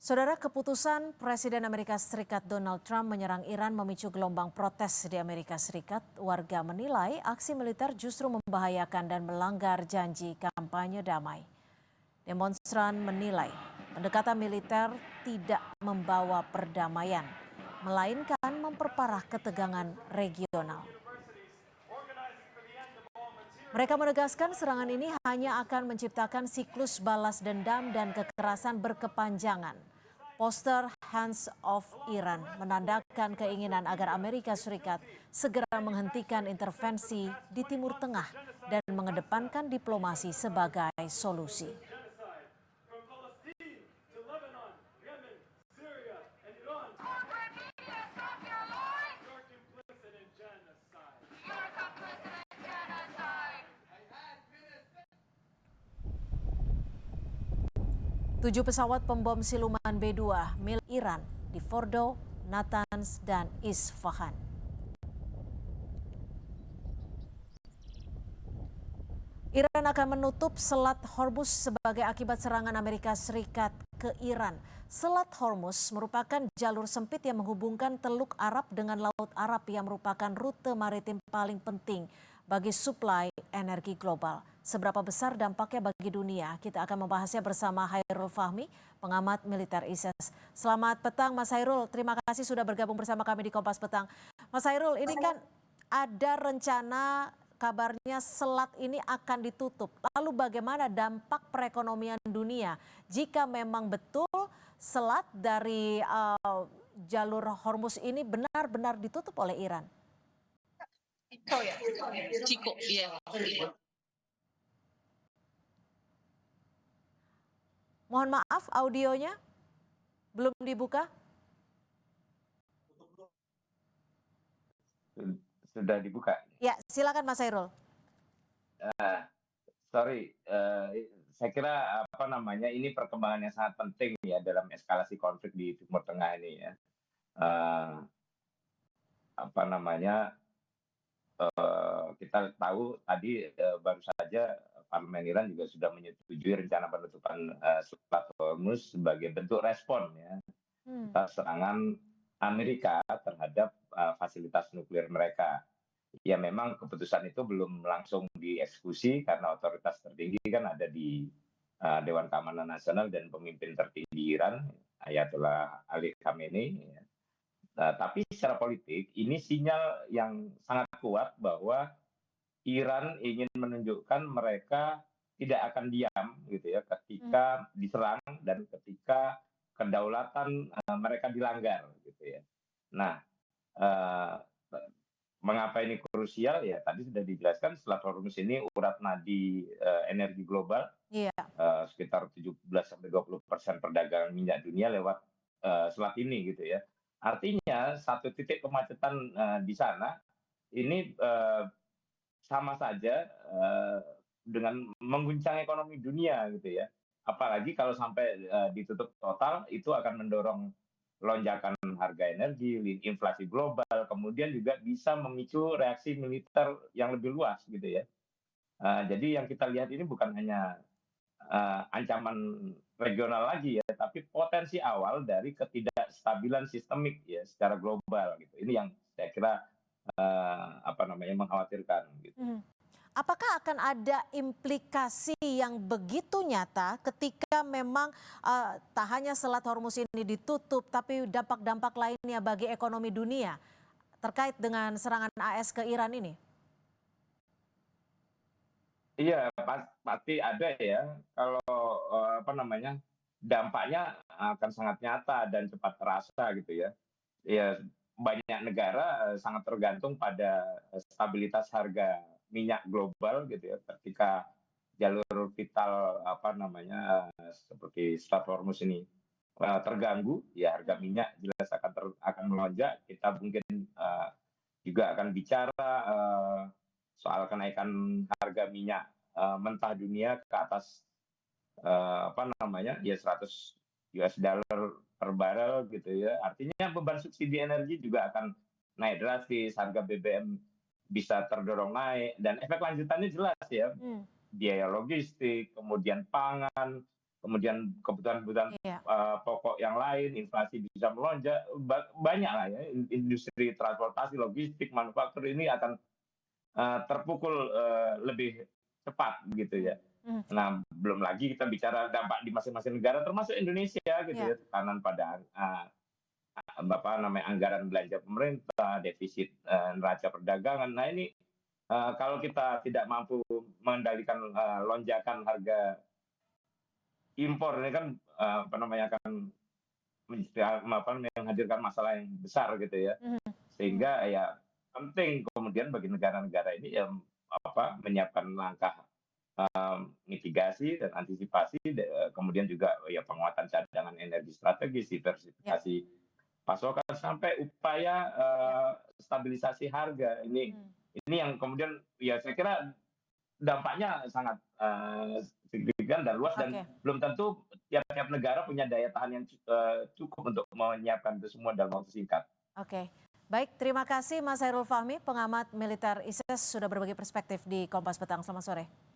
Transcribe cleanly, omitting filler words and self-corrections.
Saudara, keputusan Presiden Amerika Serikat Donald Trump menyerang Iran memicu gelombang protes di Amerika Serikat. Warga menilai aksi militer justru membahayakan dan melanggar janji kampanye damai. Demonstran menilai pendekatan militer tidak membawa perdamaian, melainkan memperparah ketegangan regional. Mereka menegaskan serangan ini hanya akan menciptakan siklus balas dendam dan kekerasan berkepanjangan. Poster Hands Off Iran menandakan keinginan agar Amerika Serikat segera menghentikan intervensi di Timur Tengah dan mengedepankan diplomasi sebagai solusi. Tujuh pesawat pembom siluman B-2 milik Iran di Fordo, Natanz, dan Isfahan. Iran akan menutup Selat Hormuz sebagai akibat serangan Amerika Serikat ke Iran. Selat Hormuz merupakan jalur sempit yang menghubungkan Teluk Arab dengan Laut Arab yang merupakan rute maritim paling penting bagi suplai energi global. Seberapa besar dampaknya bagi dunia? Kita akan membahasnya bersama Hairul Fahmi, pengamat militer ISIS. Selamat petang Mas Hairul, terima kasih sudah bergabung bersama kami di Kompas Petang. Mas Hairul, ini kan ada rencana kabarnya selat ini akan ditutup. Lalu bagaimana dampak perekonomian dunia jika memang betul selat dari jalur Hormuz ini benar-benar ditutup oleh Iran? Ciko, iya. Mohon maaf, audionya belum dibuka. Sudah dibuka. Ya, silakan Mas Hairul. Saya kira ini perkembangan yang sangat penting ya dalam eskalasi konflik di Timur Tengah ini ya. Kita tahu tadi baru saja Parlemen Iran juga sudah menyetujui rencana penutupan Selat Hormuz sebagai bentuk respon ya atas serangan Amerika terhadap fasilitas nuklir mereka. Ya memang keputusan itu belum langsung dieksekusi karena otoritas tertinggi kan ada di Dewan Keamanan Nasional dan pemimpin tertinggi Iran, Ayatollah Ali Khamenei. Tapi secara politik ini sinyal yang sangat kuat bahwa Iran ingin menunjukkan mereka tidak akan diam gitu ya ketika diserang dan ketika kedaulatan mereka dilanggar gitu ya. Nah, mengapa ini krusial ya tadi sudah dijelaskan. Selat Hormuz ini urat nadi energi global. Sekitar 17-20% perdagangan minyak dunia lewat selat ini gitu ya. Artinya satu titik kemacetan di sana ini sama saja dengan mengguncang ekonomi dunia gitu ya. Apalagi kalau sampai ditutup total itu akan mendorong lonjakan harga energi, inflasi global, kemudian juga bisa memicu reaksi militer yang lebih luas gitu ya. Jadi yang kita lihat ini bukan hanya ancaman regional lagi ya, tapi potensi awal dari ketidakstabilan sistemik ya secara global gitu. Ini yang saya kira mengkhawatirkan gitu. Apakah akan ada implikasi yang begitu nyata ketika memang tak hanya Selat Hormuz ini ditutup, tapi dampak-dampak lainnya bagi ekonomi dunia terkait dengan serangan AS ke Iran ini? Iya, pasti ada ya. Kalau dampaknya akan sangat nyata dan cepat terasa gitu ya. Ya, banyak negara sangat tergantung pada stabilitas harga minyak global gitu ya. Ketika jalur vital seperti Selat Hormuz ini terganggu, ya harga minyak jelas akan melonjak. Kita mungkin juga akan bicara soal kenaikan harga minyak mentah dunia ke atas 100 US dollar per barel gitu ya. Artinya beban subsidi energi juga akan naik drastis, harga BBM bisa terdorong naik dan efek lanjutannya jelas ya. Biaya logistik, kemudian pangan, kemudian kebutuhan-kebutuhan Iya. pokok yang lain, inflasi bisa melonjak, banyak lah ya, industri transportasi, logistik, manufaktur ini akan terpukul lebih cepat gitu Mhm ya. mhm. Nah, belum lagi kita bicara dampak di masing-masing negara termasuk Indonesia gitu Iya. ya, tekanan pada anggaran belanja pemerintah, defisit neraca perdagangan. Nah ini kalau kita tidak mampu mengendalikan lonjakan harga impor ini kan akan menghadirkan masalah yang besar gitu ya. Mhm. Sehingga ya penting kemudian bagi negara-negara ini ya menyiapkan langkah mitigasi dan antisipasi, kemudian juga ya penguatan cadangan energi strategis, Ya. diversifikasi pasokan, sampai upaya Ya. stabilisasi harga. Mmm. Ini yang kemudian ya saya kira dampaknya sangat signifikan dan luas, dan Oke. belum tentu tiap-tiap negara punya daya tahan yang cukup untuk menyiapkan itu semua dalam waktu singkat. Oke. Baik, terima kasih Mas Hairul Fahmi, pengamat militer ISIS sudah berbagi perspektif di Kompas Petang. Selamat sore.